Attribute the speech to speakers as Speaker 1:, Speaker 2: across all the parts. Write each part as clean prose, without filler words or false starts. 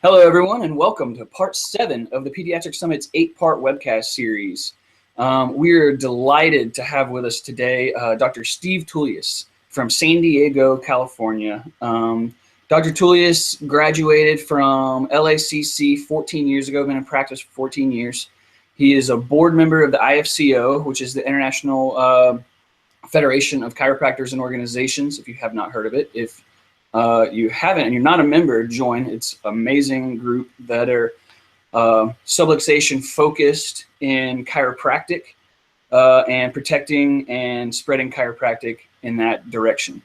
Speaker 1: Hello, everyone, and welcome to part 7 of the Pediatric Summit's 8-part webcast series. We're delighted to have with us today Dr. Steve Tullius from San Diego, California. Dr. Tullius graduated from LACC 14 years ago, been in practice for 14 years. He is a board member of the IFCO, which is the International Federation of Chiropractors and Organizations, if you have not heard of it. If you haven't and you're not a member, join. It's an amazing group that are subluxation focused in chiropractic and protecting and spreading chiropractic in that direction.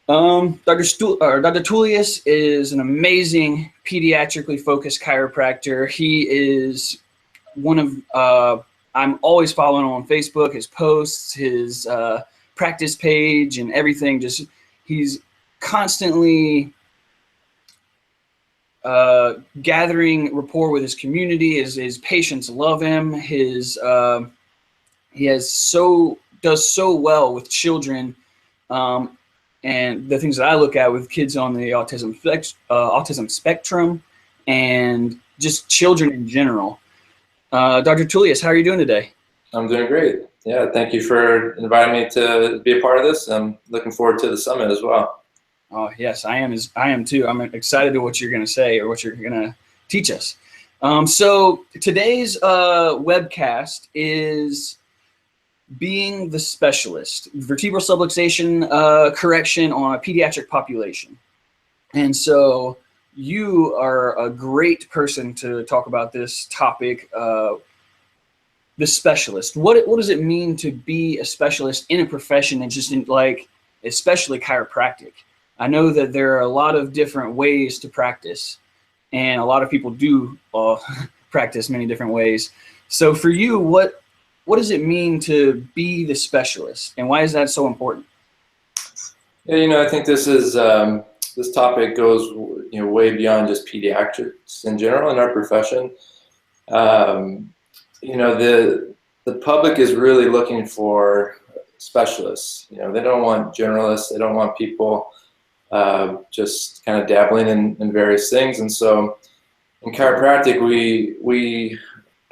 Speaker 1: Dr. Tullius is an amazing pediatrically focused chiropractor. He is one of, I'm always following him on Facebook, his posts, his practice page and everything. Just, he's constantly gathering rapport with his community. His patients love him. He does so well with children, and the things that I look at with kids on the autism spectrum and just children in general. Dr. Tullius, how are you doing today?
Speaker 2: I'm doing great. Yeah, thank you for inviting me to be a part of this. I'm looking forward to the summit as well.
Speaker 1: Oh, yes, I am too. I'm excited to what you're going to say or what you're going to teach us. So today's webcast is being the specialist, vertebral subluxation correction on a pediatric population. And so you are a great person to talk about this topic, the specialist. What does it mean to be a specialist in a profession and just in, like, especially chiropractic? I know that there are a lot of different ways to practice, and a lot of people do practice many different ways. So for you, what does it mean to be the specialist, and why is that so important?
Speaker 2: Yeah, I think this is this topic goes way beyond just pediatrics in general in our profession. The public is really looking for specialists. They don't want generalists. They don't want people just kind of dabbling in various things. And so in chiropractic, we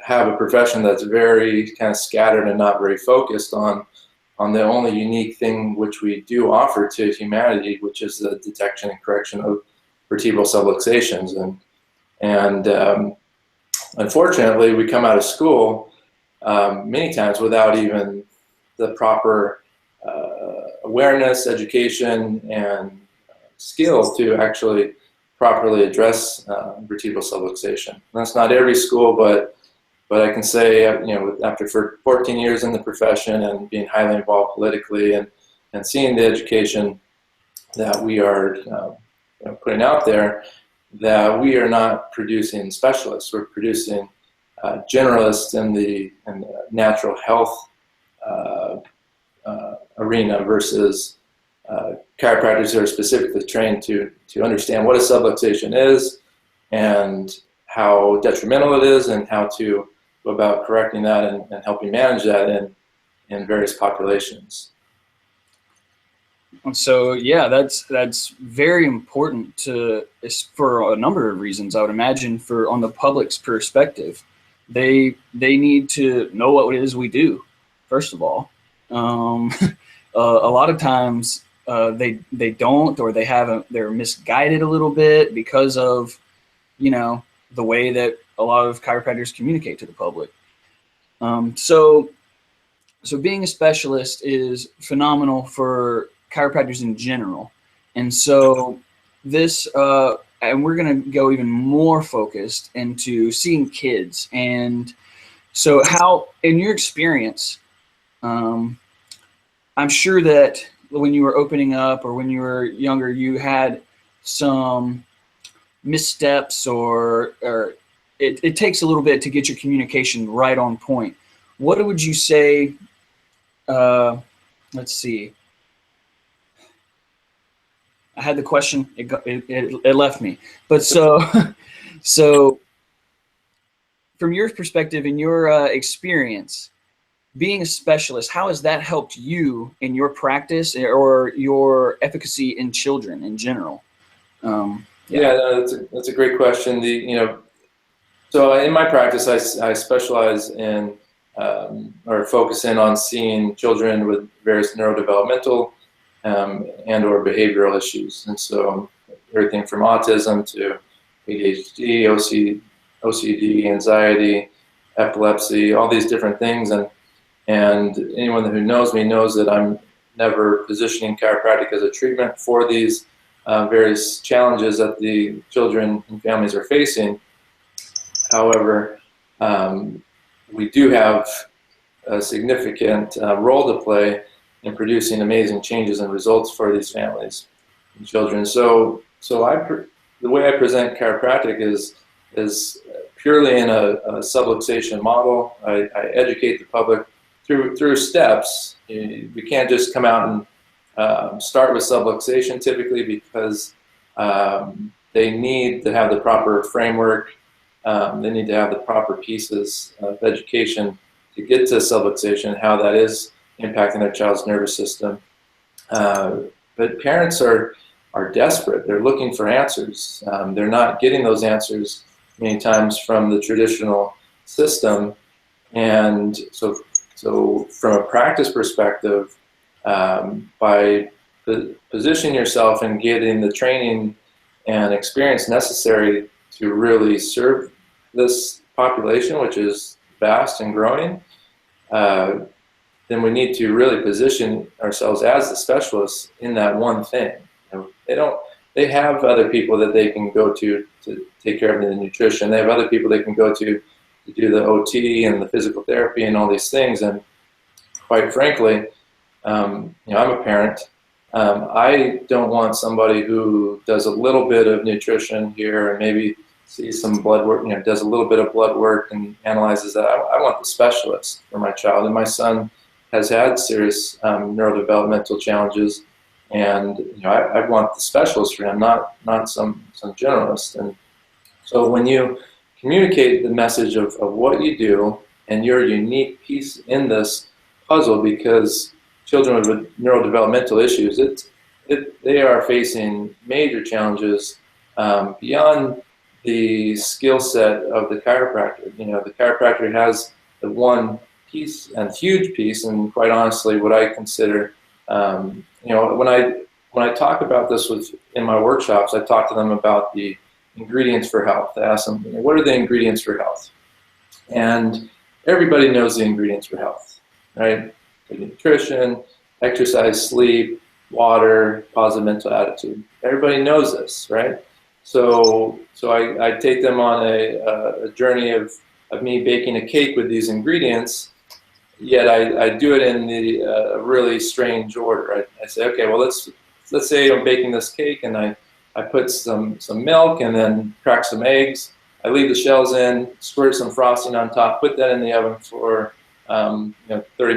Speaker 2: have a profession that's very kind of scattered and not very focused on the only unique thing which we do offer to humanity, which is the detection and correction of vertebral subluxations. And unfortunately, we come out of school many times without even the proper awareness, education, and skills to actually properly address vertebral subluxation. And that's not every school, but I can say, after 14 years in the profession and being highly involved politically and seeing the education that we are putting out there, that we are not producing specialists. We're producing generalists in the natural health arena versus chiropractors who are specifically trained to understand what a subluxation is and how detrimental it is and how to go about correcting that and helping manage that in various populations.
Speaker 1: And so, yeah, that's very important for a number of reasons. I would imagine on the public's perspective, they need to know what it is we do. First of all, a lot of times they don't, or they're misguided a little bit because of the way that a lot of chiropractors communicate to the public. So being a specialist is phenomenal for chiropractors in general. And so this, and we're going to go even more focused into seeing kids. And so how, in your experience, I'm sure that when you were opening up or when you were younger, you had some missteps or it takes a little bit to get your communication right on point. What would you say, let's see, I had the question, it left me. But so from your perspective and your experience, being a specialist, how has that helped you in your practice or your efficacy in children in general?
Speaker 2: Yeah, no, that's a great question. So in my practice, I specialize in or focus in on seeing children with various neurodevelopmental and or behavioral issues. And so everything from autism to ADHD, OCD, anxiety, epilepsy, all these different things. And anyone who knows me knows that I'm never positioning chiropractic as a treatment for these various challenges that the children and families are facing. However, we do have a significant role to play in producing amazing changes and results for these families and children. So the way I present chiropractic is purely in a subluxation model. I educate the public through steps. We can't just come out and start with subluxation typically, because they need to have the proper framework. They need to have the proper pieces of education to get to subluxation, how that is impacting their child's nervous system. But parents are desperate. They're looking for answers. They're not getting those answers many times from the traditional system. And so from a practice perspective, by positioning yourself and getting the training and experience necessary to really serve this population, which is vast and growing, then we need to really position ourselves as the specialists in that one thing. They have other people that they can go to take care of the nutrition. They have other people they can go to do the OT and the physical therapy and all these things. And quite frankly, I'm a parent. I don't want somebody who does a little bit of nutrition here and maybe sees some blood work, does a little bit of blood work and analyzes that. I want the specialist for my child. And my son has had serious neurodevelopmental challenges, and I want the specialist for him, not some generalist. And so when you communicate the message of what you do and your unique piece in this puzzle, because children with neurodevelopmental issues, they are facing major challenges beyond the skill set of the chiropractor. The chiropractor has the one piece, and huge piece, and quite honestly, what I consider, when I talk about this in my workshops, I talk to them about the ingredients for health. I ask them, what are the ingredients for health? And everybody knows the ingredients for health, right? Good nutrition, exercise, sleep, water, positive mental attitude. Everybody knows this, right? So I take them on a journey of me baking a cake with these ingredients, yet I do it in the really strange order. I say, okay, well, let's say I'm baking this cake, and I put some milk and then crack some eggs. I leave the shells in, squirt some frosting on top, put that in the oven for 30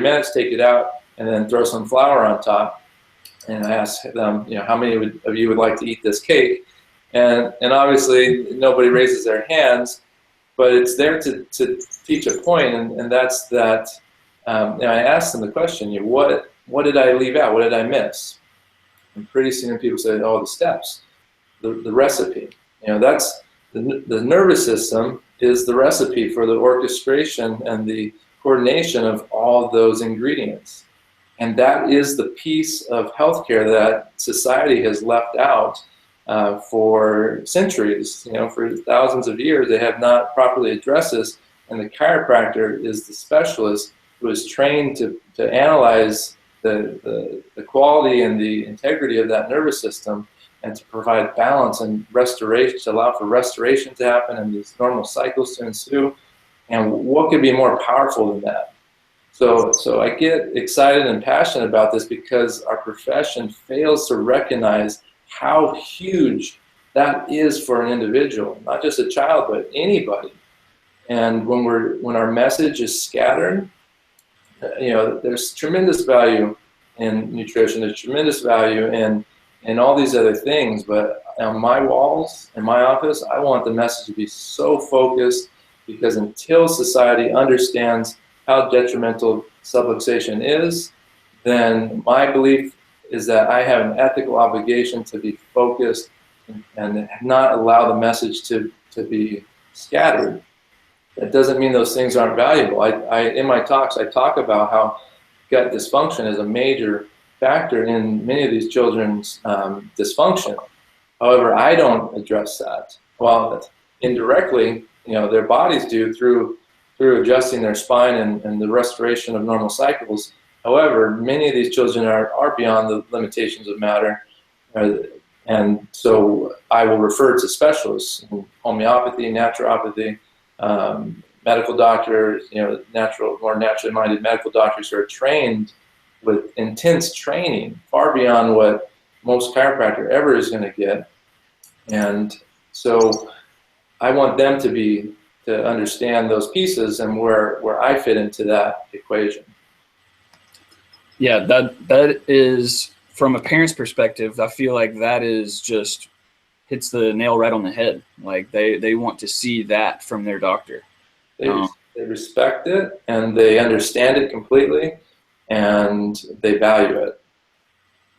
Speaker 2: minutes, take it out, and then throw some flour on top. And I ask them, how many of you would like to eat this cake? And obviously nobody raises their hands, but it's there to teach a point, and that's that. I asked them the question, what did I leave out? What did I miss? And pretty soon people say, oh, the steps, the recipe. That's the nervous system is the recipe for the orchestration and the coordination of all those ingredients. And that is the piece of healthcare that society has left out for centuries. For thousands of years, they have not properly addressed this, and the chiropractor is the specialist who is trained to analyze the quality and the integrity of that nervous system, and to provide balance and restoration, to allow for restoration to happen and these normal cycles to ensue. And what could be more powerful than that? So I get excited and passionate about this because our profession fails to recognize how huge that is for an individual, not just a child, but anybody. And when our message is scattered, there's tremendous value in nutrition, there's tremendous value in all these other things, but on my walls, in my office, I want the message to be so focused, because until society understands how detrimental subluxation is, then my belief is that I have an ethical obligation to be focused and not allow the message to be scattered. That doesn't mean those things aren't valuable. In my talks, I talk about how gut dysfunction is a major factor in many of these children's dysfunction. However, I don't address that. Well, indirectly, their bodies do through adjusting their spine and the restoration of normal cycles. However, many of these children are beyond the limitations of matter, and so I will refer to specialists in homeopathy, naturopathy, medical doctors, more naturally minded medical doctors who are trained with intense training, far beyond what most chiropractor ever is going to get. And so I want them to understand those pieces and where I fit into that equation.
Speaker 1: Yeah, that is, from a parent's perspective, I feel like that is just hits the nail right on the head. Like they want to see that from their doctor.
Speaker 2: They respect it and they understand it completely and they value it.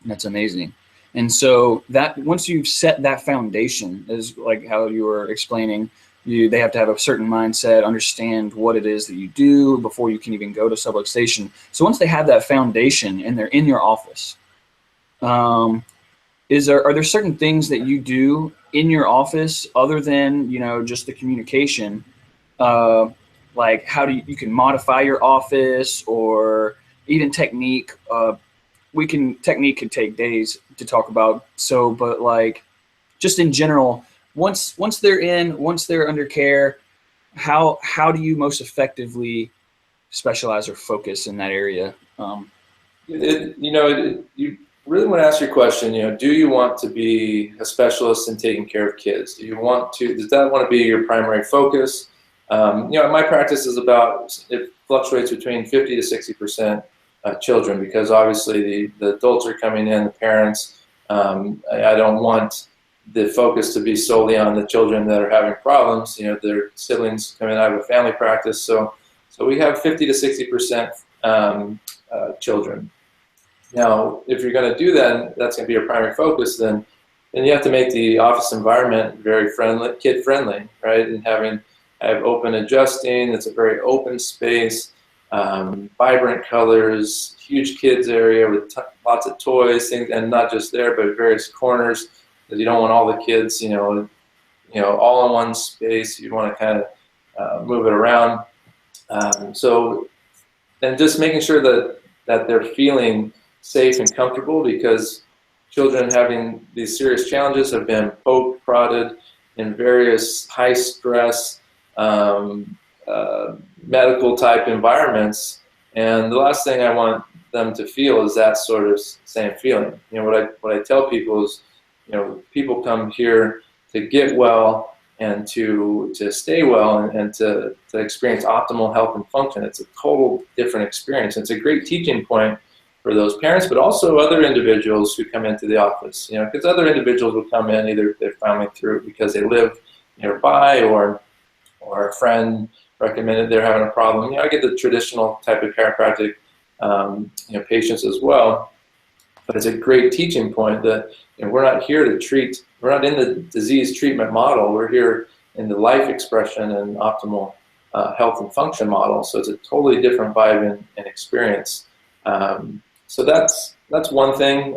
Speaker 1: That's amazing. And so that once you've set that foundation, is like how you were explaining, they have to have a certain mindset, understand what it is that you do before you can even go to subluxation. So once they have that foundation and they're in your office, are there certain things that you do in your office other than just the communication, like how you can modify your office, or even technique? Technique could take days to talk about. So, but like just in general, once they're under care, how do you most effectively specialize or focus in that area?
Speaker 2: You really want to ask your question, do you want to be a specialist in taking care of kids? Does that want to be your primary focus? My practice is it fluctuates between 50 to 60% children, because obviously the adults are coming in, the parents. I don't want the focus to be solely on the children that are having problems. Their siblings coming out of a family practice. So we have 50 to 60% children. Now, if you're going to do that, that's going to be your primary focus, then you have to make the office environment very friendly, kid-friendly, right? And have open adjusting. It's a very open space, vibrant colors, huge kids area with lots of toys, things, and not just there, but various corners, because you don't want all the kids, all in one space. You want to kind of move it around. And just making sure that they're feeling safe and comfortable, because children having these serious challenges have been poked, prodded in various high stress medical type environments, and the last thing I want them to feel is that sort of same feeling. What I tell people is, people come here to get well and to stay well and to experience optimal health and function. It's a total different experience. It's a great teaching point for those parents, but also other individuals who come into the office, because other individuals will come in, either their family through because they live nearby, or a friend recommended they're having a problem. I get the traditional type of chiropractic patients as well, but it's a great teaching point that we're not here to treat, we're not in the disease treatment model, we're here in the life expression and optimal health and function model. So it's a totally different vibe and experience. So that's one thing.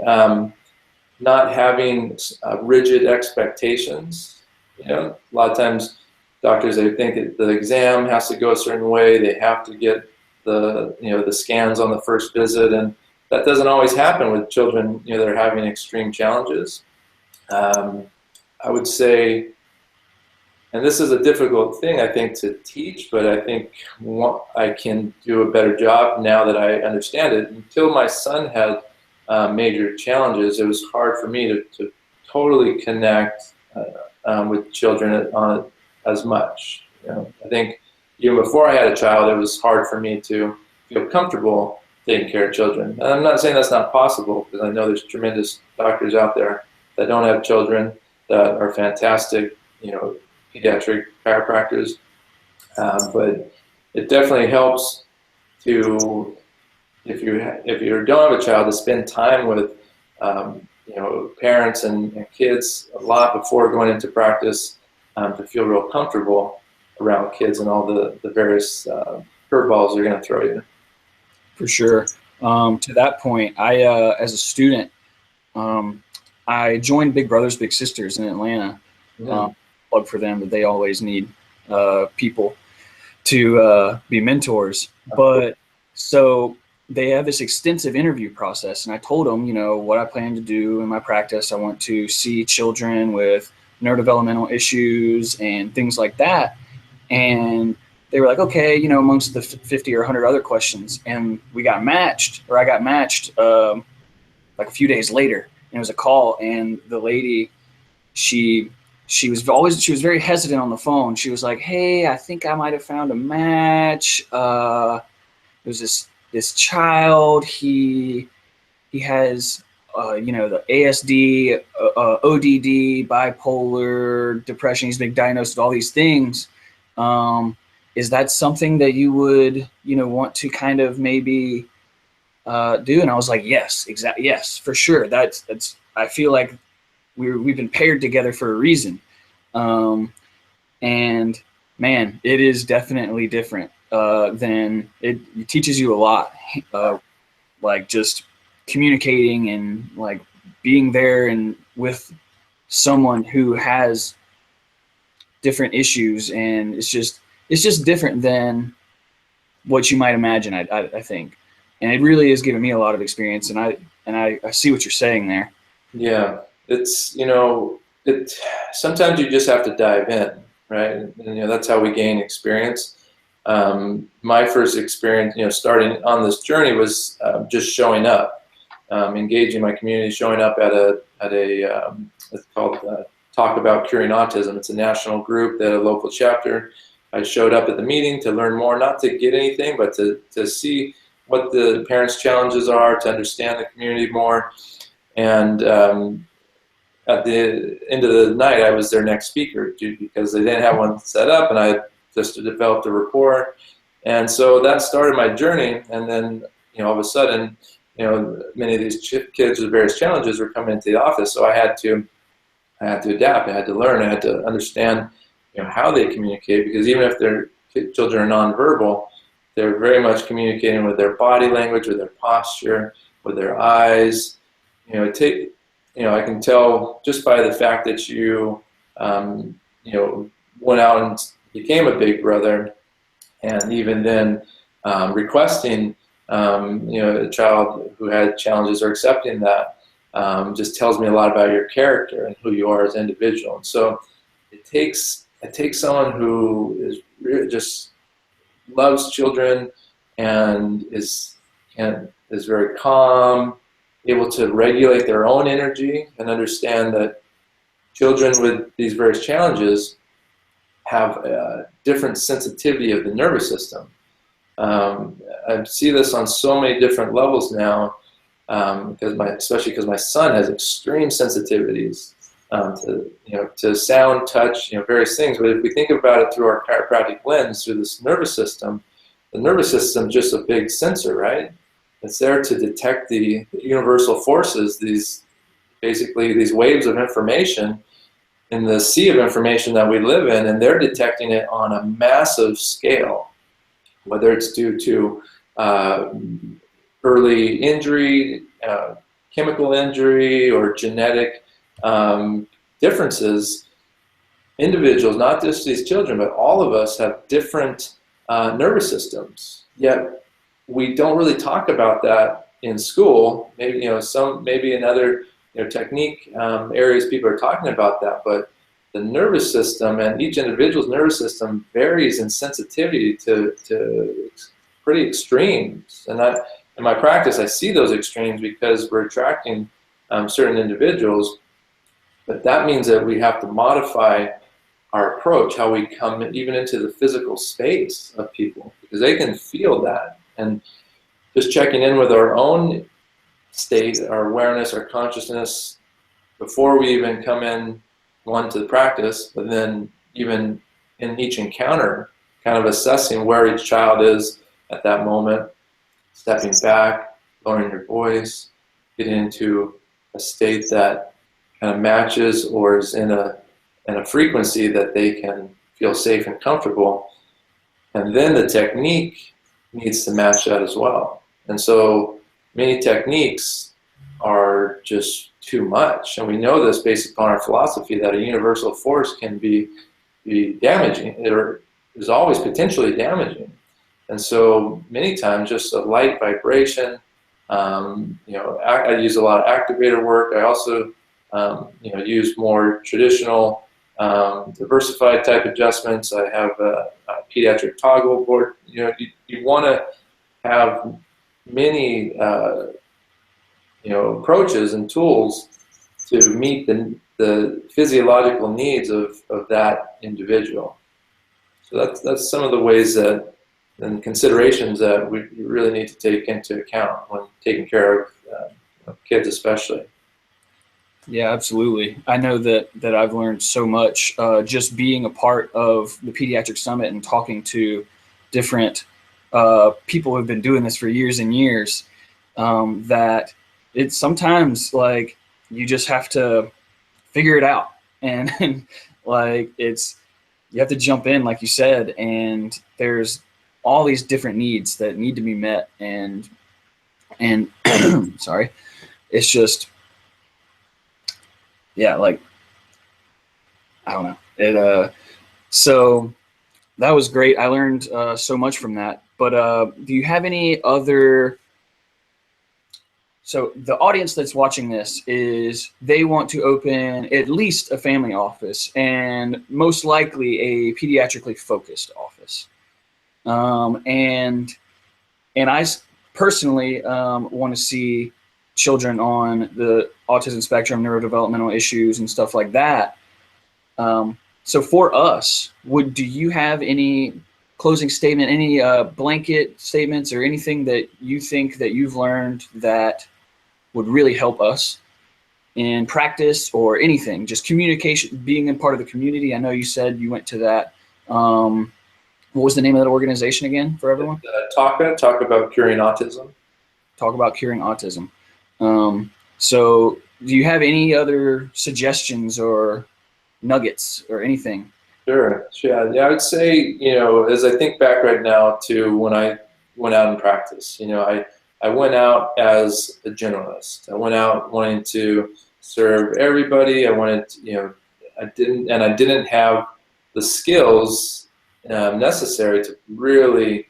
Speaker 2: Not having rigid expectations. A lot of times doctors, they think that the exam has to go a certain way. They have to get the scans on the first visit, and that doesn't always happen with children that are having extreme challenges. I would say, and this is a difficult thing, I think, to teach, but I think I can do a better job now that I understand it. Until my son had major challenges, it was hard for me to totally connect with children on it as much. I think even before I had a child, it was hard for me to feel comfortable taking care of children. And I'm not saying that's not possible, because I know there's tremendous doctors out there that don't have children that are fantastic, pediatric chiropractors, but it definitely helps to, if you don't have a child, to spend time with parents and kids a lot before going into practice, to feel real comfortable around kids and all the various curveballs they're going to throw you.
Speaker 1: For sure. To that point, I as a student, I joined Big Brothers Big Sisters in Atlanta.
Speaker 2: Yeah.
Speaker 1: Plug for them, that they always need people to be mentors. But so they have this extensive interview process, and I told them, what I plan to do in my practice. I want to see children with neurodevelopmental issues and things like that. And they were like, okay, amongst the 50 or 100 other questions. And I got matched like a few days later. And it was a call, and the lady, she was very hesitant on the phone. She was like, hey, I think I might have found a match. It was this child. He has the ASD, ODD, bipolar, depression. He's been diagnosed with all these things. Is that something that you would want to kind of maybe do? And I was like, yes, exactly, yes, for sure. That's I feel like we've been paired together for a reason. And man, it is definitely different. Than it teaches you a lot, like just communicating and like being there and with someone who has different issues, and it's just different than what you might imagine. I think, and it really is giving me a lot of experience, and I see what you're saying there.
Speaker 2: Yeah, it's sometimes you just have to dive in, right? And that's how we gain experience. My first experience, starting on this journey was just showing up, engaging my community, showing up at a it's called Talk About Curing Autism. It's a national group that a local chapter. I showed up at the meeting to learn more, not to get anything, but to see what the parents' challenges are, to understand the community more. And at the end of the night, I was their next speaker because they didn't have one set up, and I just developed a rapport. And so that started my journey. And then, all of a sudden, many of these kids with various challenges were coming into the office. So I had to adapt. I had to learn. I had to understand, how they communicate, because even if their children are nonverbal, they're very much communicating with their body language, with their posture, with their eyes. I can tell just by the fact that you went out and became a big brother, and even then requesting a child who had challenges or accepting that just tells me a lot about your character and who you are as an individual. And so it takes someone who is really just loves children and is very calm, able to regulate their own energy, and understand that children with these various challenges have a different sensitivity of the nervous system. I see this on so many different levels now, especially because my son has extreme sensitivities to sound, touch, various things. But if we think about it through our chiropractic lens, through this nervous system, the nervous system is just a big sensor, right? It's there to detect the universal forces, these waves of information in the sea of information that we live in, and they're detecting it on a massive scale, whether it's due to early injury, chemical injury, or genetic differences. Individuals, not just these children, but all of us have different nervous systems, yet we don't really talk about that in school. Maybe maybe in other technique areas people are talking about that, but the nervous system and each individual's nervous system varies in sensitivity to pretty extremes. And in my practice, I see those extremes because we're attracting certain individuals, but that means that we have to modify our approach, how we come even into the physical space of people, because they can feel that. And just checking in with our own state, our awareness, our consciousness, before we even come in, one, to the practice, but then even in each encounter, kind of assessing where each child is at that moment, stepping back, lowering your voice, getting into a state that kind of matches or is in a frequency that they can feel safe and comfortable. And then the technique needs to match that as well. And so many techniques are just too much. And we know this based upon our philosophy that a universal force can be damaging. It is always potentially damaging. And so many times just a light vibration, I use a lot of activator work. I also use more traditional diversified type adjustments. I have a pediatric toggle board. You want to have many approaches and tools to meet the physiological needs of that individual. So that's some of the ways that and considerations that we really need to take into account when taking care of kids especially.
Speaker 1: Yeah, absolutely. I know that I've learned so much just being a part of the Pediatric Summit and talking to different people who have been doing this for years and years, that it's sometimes like you just have to figure it out. And like you have to jump in, like you said, and there's all these different needs that need to be met. And sorry, it's just, yeah, like, I don't know. So that was great. I learned so much from that. But do you have any other? So the audience that's watching this they want to open at least a family office and most likely a pediatrically focused office. And I personally want to see children on the autism spectrum, neurodevelopmental issues, and stuff like that. So for us, do you have any closing statement, any blanket statements, or anything that you think that you've learned that would really help us in practice, or anything? Just communication, being a part of the community. I know you said you went to that. What was the name of that organization again for everyone?
Speaker 2: Talk about curing autism.
Speaker 1: Talk about curing autism. So do you have any other suggestions or nuggets or anything?
Speaker 2: Sure. Yeah, I would say, as I think back right now to when I went out in practice, I went out as a generalist. I went out wanting to serve everybody. I wanted, I didn't have the skills necessary to really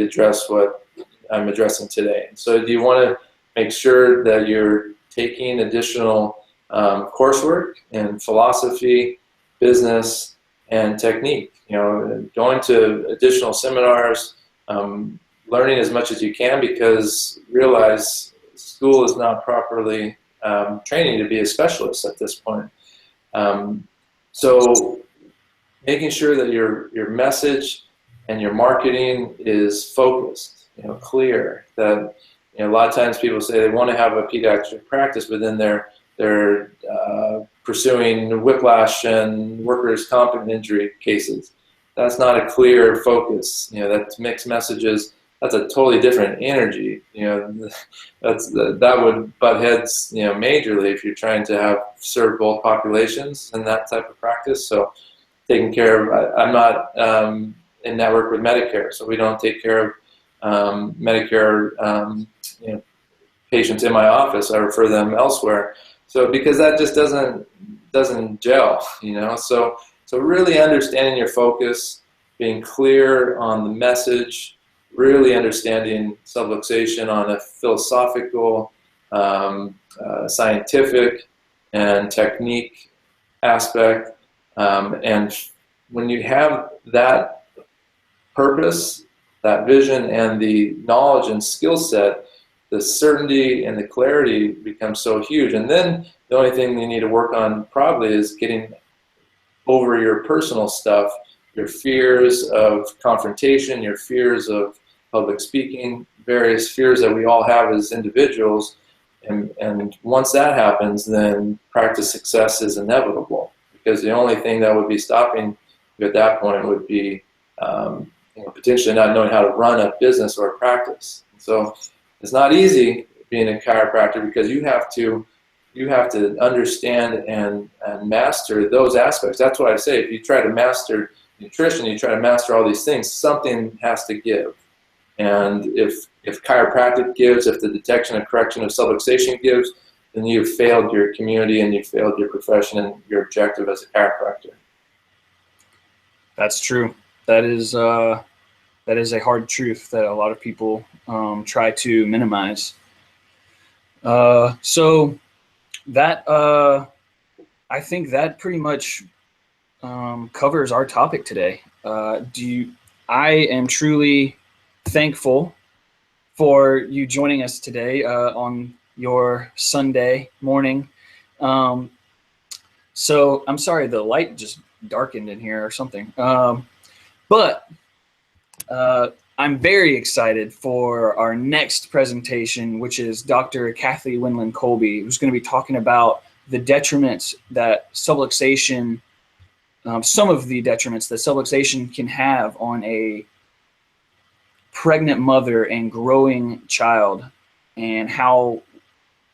Speaker 2: address what I'm addressing today. So do you want to make sure that you're taking additional coursework in philosophy, business, and technique? Going to additional seminars, learning as much as you can, because realize school is not properly training to be a specialist at this point. So making sure that your message and your marketing is focused, clear. That a lot of times people say they want to have a pediatric practice, but then they're pursuing whiplash and workers' comp and injury cases. That's not a clear focus. That's mixed messages. That's a totally different energy. That would butt heads, majorly if you're trying to serve both populations in that type of practice. So taking care of, I'm not in network with Medicare, so we don't take care of Medicare patients in my office. I refer them elsewhere. So because that just doesn't gel, So really understanding your focus, being clear on the message, really understanding subluxation on a philosophical, scientific, and technique aspect. And when you have that purpose, that vision, and the knowledge and skill set, the certainty and the clarity becomes so huge. And then the only thing you need to work on probably is getting over your personal stuff, your fears of confrontation, your fears of public speaking, various fears that we all have as individuals. And once that happens, then practice success is inevitable, because the only thing that would be stopping you at that point would be potentially not knowing how to run a business or a practice. So it's not easy being a chiropractor, because you have to understand and master those aspects. That's what I say. If you try to master nutrition, you try to master all these things, something has to give. And if chiropractic gives, if the detection and correction of subluxation gives, then you've failed your community and you've failed your profession and your objective as a chiropractor.
Speaker 1: That's true. That is a hard truth that a lot of people try to minimize. So that I think that pretty much covers our topic today. I am truly thankful for you joining us today on your Sunday morning. So I'm sorry, the light just darkened in here or something. But I'm very excited for our next presentation, which is Dr. Kathy Winland Colby, who's going to be talking about the detriments that subluxation, some of the detriments that subluxation can have on a pregnant mother and growing child, and how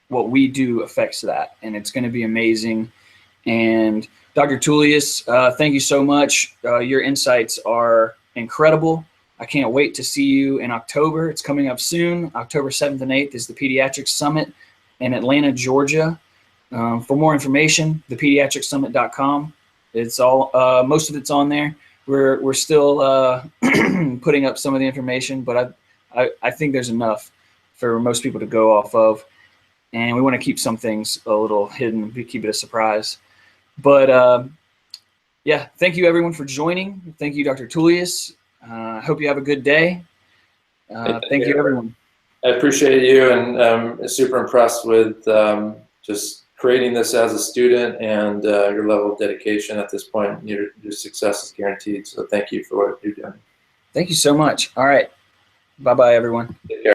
Speaker 1: what we do affects that. And it's going to be amazing. And Dr. Tullius, thank you so much. Your insights are incredible. I can't wait to see you in October. It's coming up soon. October 7th and 8th is the Pediatric Summit in Atlanta, Georgia. For more information, thepediatricsummit.com. It's all most of it's on there. We're still putting up some of the information, but I think there's enough for most people to go off of, and we want to keep some things a little hidden, keep it a surprise. But yeah, thank you everyone for joining. Thank you, Dr. Tullius. I hope you have a good day. Thank you, everyone.
Speaker 2: I appreciate you, and I'm super impressed with just creating this as a student, and your level of dedication at this point. Your success is guaranteed. So thank you for what you're doing.
Speaker 1: Thank you so much. All right. Bye-bye, everyone.
Speaker 2: Take care.